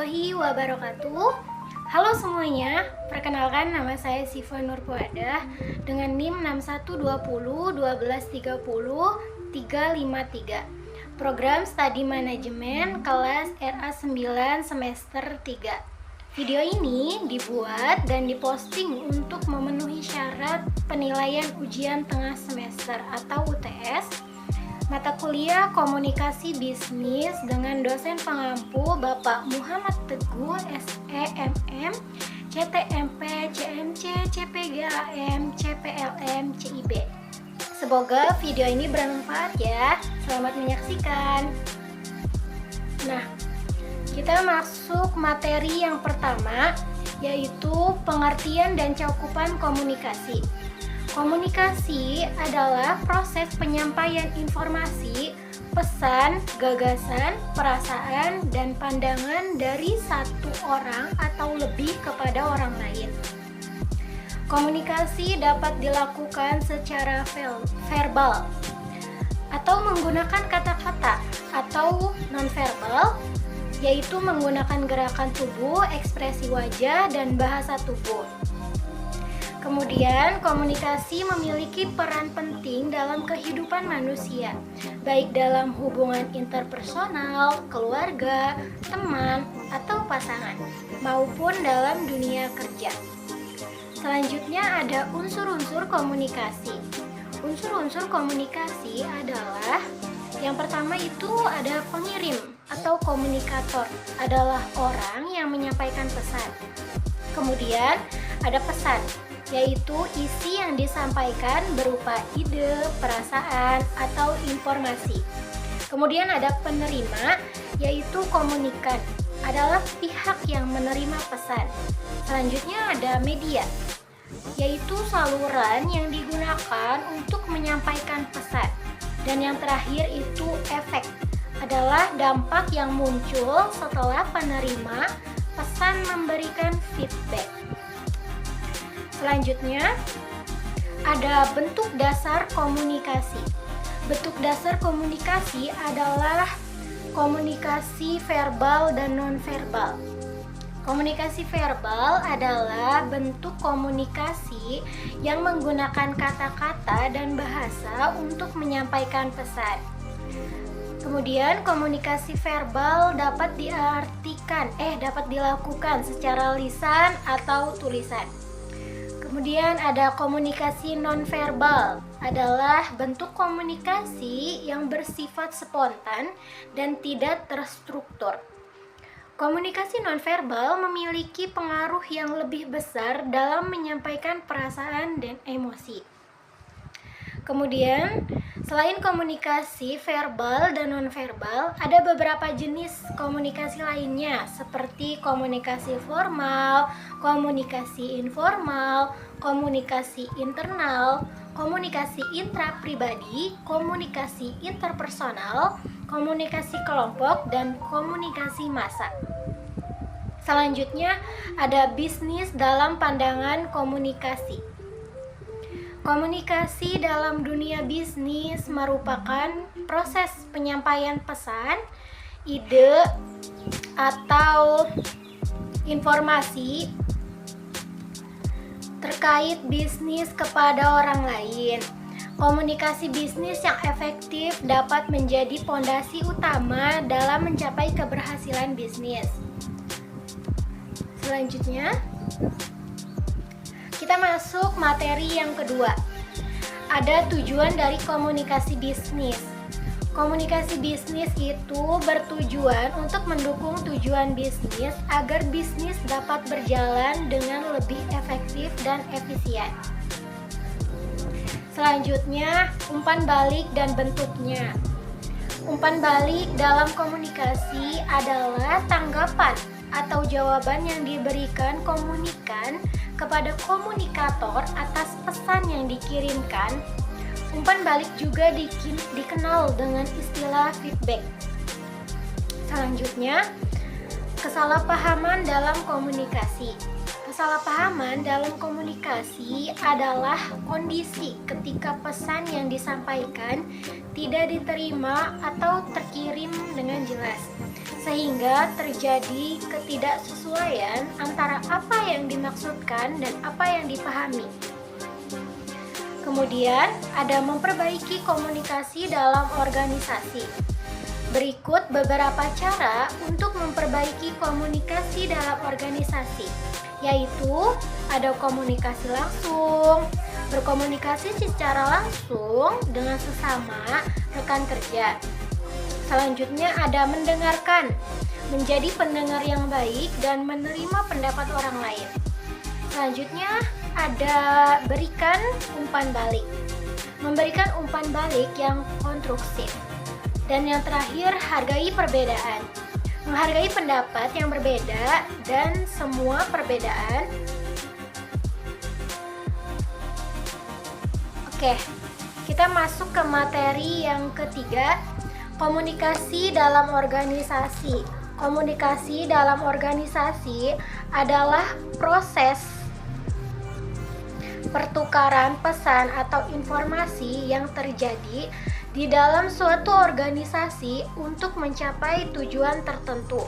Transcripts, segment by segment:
warahmatullahi wabarakatuh. Halo semuanya, perkenalkan nama saya Siva Nurpuadah dengan NIM 6120 1230 353. Program Studi Manajemen kelas RA9 semester 3. Video ini dibuat dan diposting untuk memenuhi syarat penilaian ujian tengah semester atau UTS mata kuliah Komunikasi Bisnis dengan dosen pengampu Bapak Muhammad Teguh SEMM, CTMP, CMC, CPGAM, CPLM, CIB. Semoga video ini bermanfaat ya. Selamat menyaksikan. Nah, kita masuk materi yang pertama, yaitu pengertian dan cakupan komunikasi. Komunikasi adalah proses penyampaian informasi, pesan, gagasan, perasaan, dan pandangan dari satu orang atau lebih kepada orang lain. Komunikasi dapat dilakukan secara verbal atau menggunakan kata-kata, atau nonverbal, yaitu menggunakan gerakan tubuh, ekspresi wajah, dan bahasa tubuh. Kemudian, komunikasi memiliki peran penting dalam kehidupan manusia, baik dalam hubungan interpersonal, keluarga, teman, atau pasangan, maupun dalam dunia kerja. Selanjutnya ada unsur-unsur komunikasi. Unsur-unsur komunikasi adalah, yang pertama itu ada pengirim atau komunikator, adalah orang yang menyampaikan pesan. Kemudian ada pesan, yaitu isi yang disampaikan berupa ide, perasaan, atau informasi. Kemudian ada penerima, yaitu komunikan, adalah pihak yang menerima pesan. Selanjutnya ada media, yaitu saluran yang digunakan untuk menyampaikan pesan. Dan yang terakhir itu efek, adalah dampak yang muncul setelah penerima pesan memberikan feedback. Selanjutnya, ada bentuk dasar komunikasi. Bentuk dasar komunikasi adalah komunikasi verbal dan nonverbal. Komunikasi verbal adalah bentuk komunikasi yang menggunakan kata-kata dan bahasa untuk menyampaikan pesan. Kemudian komunikasi verbal dapat dapat dilakukan secara lisan atau tulisan. Kemudian ada komunikasi nonverbal, adalah bentuk komunikasi yang bersifat spontan dan tidak terstruktur. Komunikasi nonverbal memiliki pengaruh yang lebih besar dalam menyampaikan perasaan dan emosi. Kemudian, selain komunikasi verbal dan nonverbal, ada beberapa jenis komunikasi lainnya seperti komunikasi formal, komunikasi informal, komunikasi internal, komunikasi intrapribadi, komunikasi interpersonal, komunikasi kelompok, dan komunikasi massa. Selanjutnya, ada bisnis dalam pandangan komunikasi. Komunikasi dalam dunia bisnis merupakan proses penyampaian pesan, ide, atau informasi terkait bisnis kepada orang lain. Komunikasi bisnis yang efektif dapat menjadi fondasi utama dalam mencapai keberhasilan bisnis. Selanjutnya, kita masuk materi yang kedua. Ada tujuan dari komunikasi bisnis. Komunikasi bisnis itu bertujuan untuk mendukung tujuan bisnis agar bisnis dapat berjalan dengan lebih efektif dan efisien. Selanjutnya, umpan balik dan bentuknya. Umpan balik dalam komunikasi adalah tanggapan atau jawaban yang diberikan komunikan kepada komunikator atas pesan yang dikirimkan. Umpan balik juga dikenal dengan istilah feedback. Selanjutnya, kesalahpahaman dalam komunikasi. Kesalahpahaman dalam komunikasi adalah kondisi ketika pesan yang disampaikan tidak diterima atau terkirim dengan jelas, sehingga terjadi ketidaksesuaian antara apa yang dimaksudkan dan apa yang dipahami. Kemudian, ada memperbaiki komunikasi dalam organisasi. Berikut beberapa cara untuk memperbaiki komunikasi dalam organisasi, yaitu ada komunikasi langsung, berkomunikasi secara langsung dengan sesama rekan kerja. Selanjutnya ada mendengarkan, menjadi pendengar yang baik dan menerima pendapat orang lain. Selanjutnya ada berikan umpan balik, memberikan umpan balik yang konstruktif. Dan yang terakhir, hargai perbedaan, menghargai pendapat yang berbeda dan semua perbedaan. Oke, kita masuk ke materi yang ketiga, komunikasi dalam organisasi. Komunikasi dalam organisasi adalah proses pertukaran pesan atau informasi yang terjadi di dalam suatu organisasi untuk mencapai tujuan tertentu.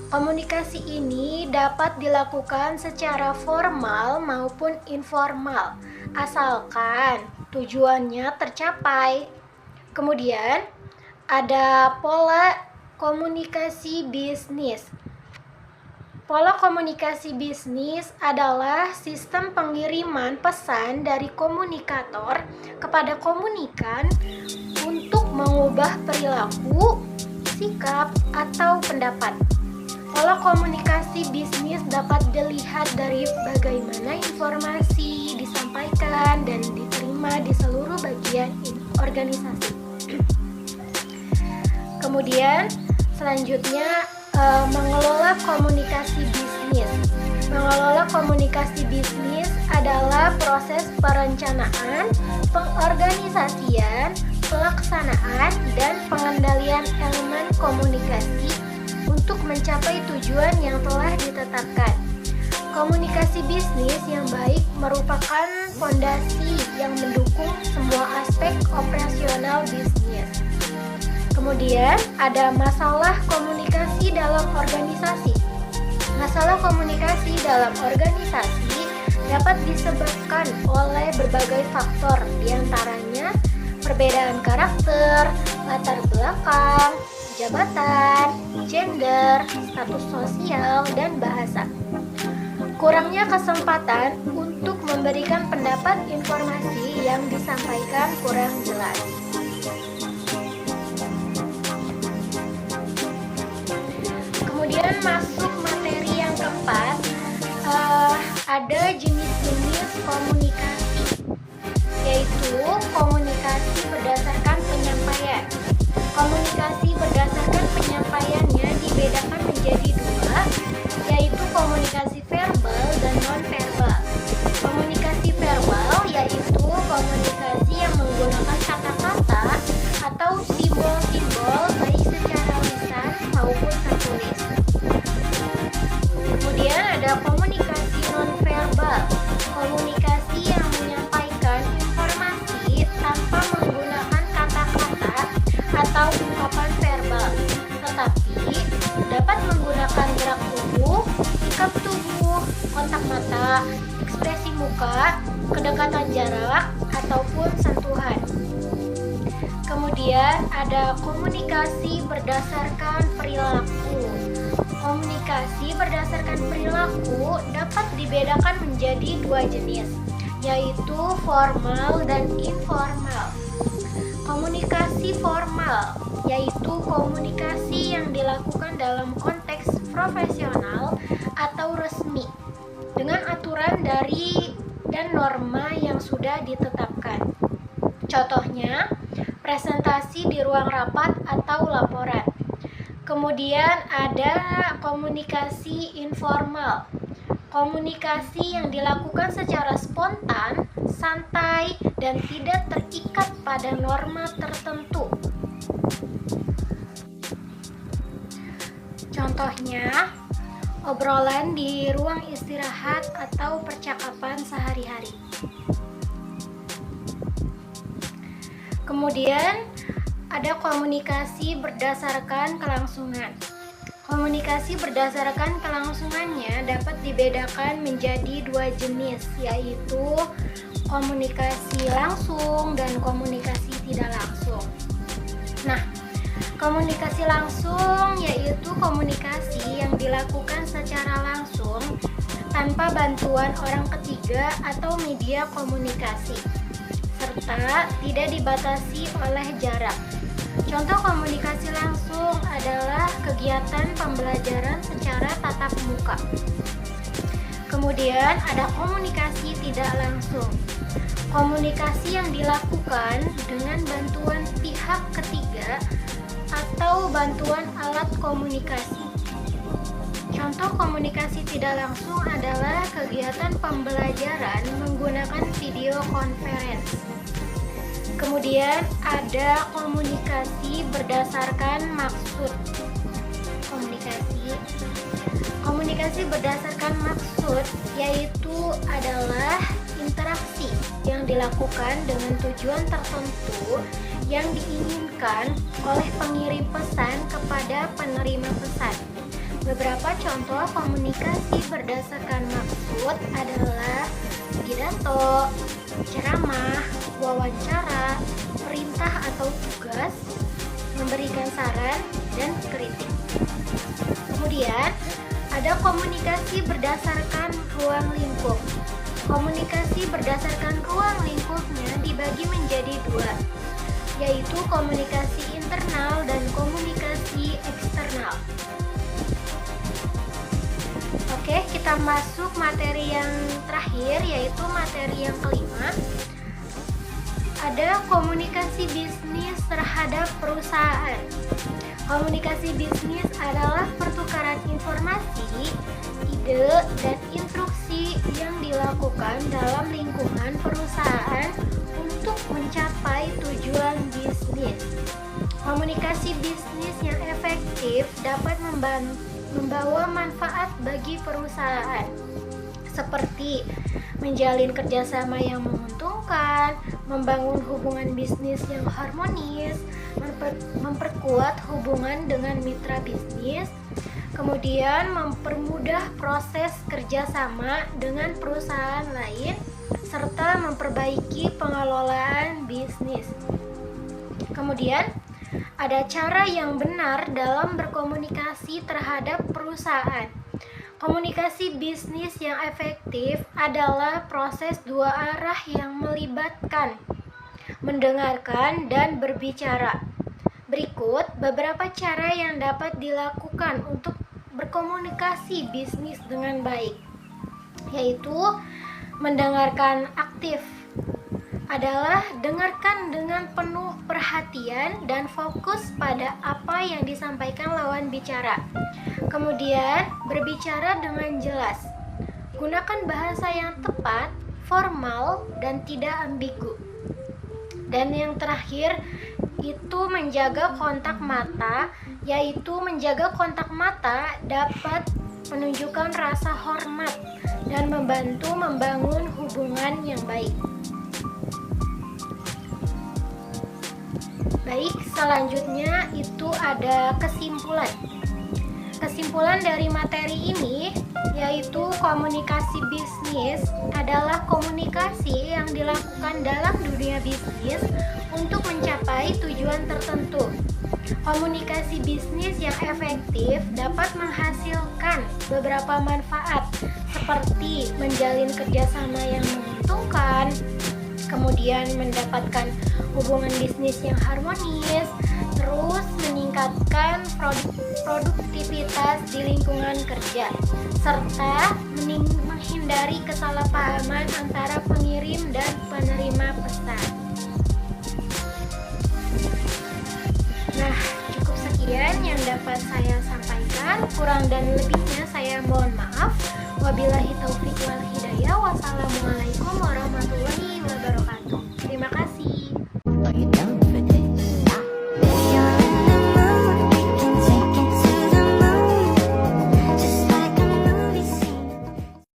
Komunikasi ini dapat dilakukan secara formal maupun informal, asalkan tujuannya tercapai. Kemudian, ada pola komunikasi bisnis. Pola komunikasi bisnis adalah sistem pengiriman pesan dari komunikator kepada komunikan untuk mengubah perilaku, sikap, atau pendapat. Pola komunikasi bisnis dapat dilihat dari bagaimana informasi disampaikan dan diterima di seluruh bagian organisasi. Kemudian, selanjutnya mengelola komunikasi bisnis. Mengelola komunikasi bisnis adalah proses perencanaan, pengorganisasian, pelaksanaan, dan pengendalian elemen komunikasi untuk mencapai tujuan yang telah ditetapkan. Komunikasi bisnis yang baik merupakan fondasi yang mendukung semua aspek operasional bisnis. Kemudian ada masalah komunikasi dalam organisasi. Masalah komunikasi dalam organisasi dapat disebabkan oleh berbagai faktor, diantaranya perbedaan karakter, latar belakang, jabatan, gender, status sosial, dan bahasa. Kurangnya kesempatan untuk memberikan pendapat, informasi yang disampaikan kurang jelas. Kemudian masuk materi yang keempat, ada jenis-jenis komunikasi, yaitu komunikasi berdasarkan penyampaian. Komunikasi berdasarkan penyampaiannya dibedakan menjadi dua, yaitu komunikasi verbal dan non-verbal. Komunikasi verbal yaitu komunikasi yang menggunakan kata-kata atau simbol-simbol baik secara lisan maupun tertulis. Kemudian ada komunikasi non-verbal, komunikasi yang menyampaikan informasi tanpa menggunakan kata-kata atau ungkapan verbal, tetapi dapat menggunakan gerak tubuh, sikap tubuh, kontak mata, ekspresi muka, kedekatan jarak, ataupun sentuhan. Kemudian ada komunikasi berdasarkan perilaku. Komunikasi berdasarkan perilaku dapat dibedakan menjadi dua jenis, yaitu formal dan informal. Komunikasi formal yaitu komunikasi yang dilakukan dalam konteks profesional atau resmi dengan aturan dari dan norma yang sudah ditetapkan. Contohnya, presentasi di ruang rapat atau laporan. Kemudian ada komunikasi informal. Komunikasi yang dilakukan secara spontan, santai, dan tidak terikat pada norma tertentu. Contohnya, obrolan di ruang istirahat atau percakapan sehari-hari. Kemudian, ada komunikasi berdasarkan kelangsungan. Komunikasi berdasarkan kelangsungannya dapat dibedakan menjadi dua jenis, yaitu komunikasi langsung dan komunikasi tidak langsung. Nah, komunikasi langsung yaitu komunikasi yang dilakukan secara langsung tanpa bantuan orang ketiga atau media komunikasi, serta tidak dibatasi oleh jarak. Contoh komunikasi langsung adalah kegiatan pembelajaran secara tatap muka. Kemudian ada komunikasi tidak langsung. Komunikasi yang dilakukan dengan bantuan pihak ketiga atau bantuan alat komunikasi. Contoh komunikasi tidak langsung adalah kegiatan pembelajaran menggunakan video conference. Kemudian ada komunikasi berdasarkan maksud. Komunikasi berdasarkan maksud yaitu adalah interaksi yang dilakukan dengan tujuan tertentu yang diinginkan oleh pengirim pesan kepada penerima pesan. Beberapa contoh komunikasi berdasarkan maksud adalah pidato, ceramah, wawancara, perintah atau tugas, memberikan saran, dan kritik. Kemudian, ada komunikasi berdasarkan ruang lingkup. Komunikasi berdasarkan ruang lingkupnya dibagi menjadi dua, yaitu komunikasi internal dan komunikasi eksternal. Oke, kita masuk materi yang terakhir, yaitu materi yang kelima. Ada komunikasi bisnis terhadap perusahaan. Komunikasi bisnis adalah pertukaran informasi, ide, dan instruksi yang dilakukan dalam lingkungan perusahaan untuk mencapai tujuan bisnis. Komunikasi bisnis yang efektif dapat membawa manfaat bagi perusahaan, seperti menjalin kerjasama yang menguntungkan, membangun hubungan bisnis yang harmonis, memperkuat hubungan dengan mitra bisnis, kemudian mempermudah proses kerjasama dengan perusahaan lain, serta memperbaiki pengelolaan bisnis. Kemudian, ada cara yang benar dalam berkomunikasi terhadap perusahaan. Komunikasi bisnis yang efektif adalah proses dua arah yang melibatkan mendengarkan dan berbicara. Berikut beberapa cara yang dapat dilakukan untuk berkomunikasi bisnis dengan baik, yaitu mendengarkan aktif adalah dengarkan dengan penuh perhatian dan fokus pada apa yang disampaikan lawan bicara. Kemudian, berbicara dengan jelas. Gunakan bahasa yang tepat, formal, dan tidak ambigu. Dan yang terakhir, itu menjaga kontak mata, yaitu menjaga kontak mata dapat menunjukkan rasa hormat dan membantu membangun hubungan yang baik. Baik, selanjutnya itu ada kesimpulan. Kesimpulan dari materi ini yaitu komunikasi bisnis adalah komunikasi yang dilakukan dalam dunia bisnis untuk mencapai tujuan tertentu. Komunikasi bisnis yang efektif dapat menghasilkan beberapa manfaat seperti menjalin kerjasama yang menguntungkan, kemudian mendapatkan hubungan bisnis yang harmonis, terus meningkatkan produktivitas di lingkungan kerja, serta menghindari kesalahpahaman antara pengirim dan penerima pesan. Nah, cukup sekian yang dapat saya sampaikan. Kurang dan lebihnya saya mohon maaf. Wabillahi taufiq wal hidayah. Wassalamualaikum warahmatullahi wabarakatuh.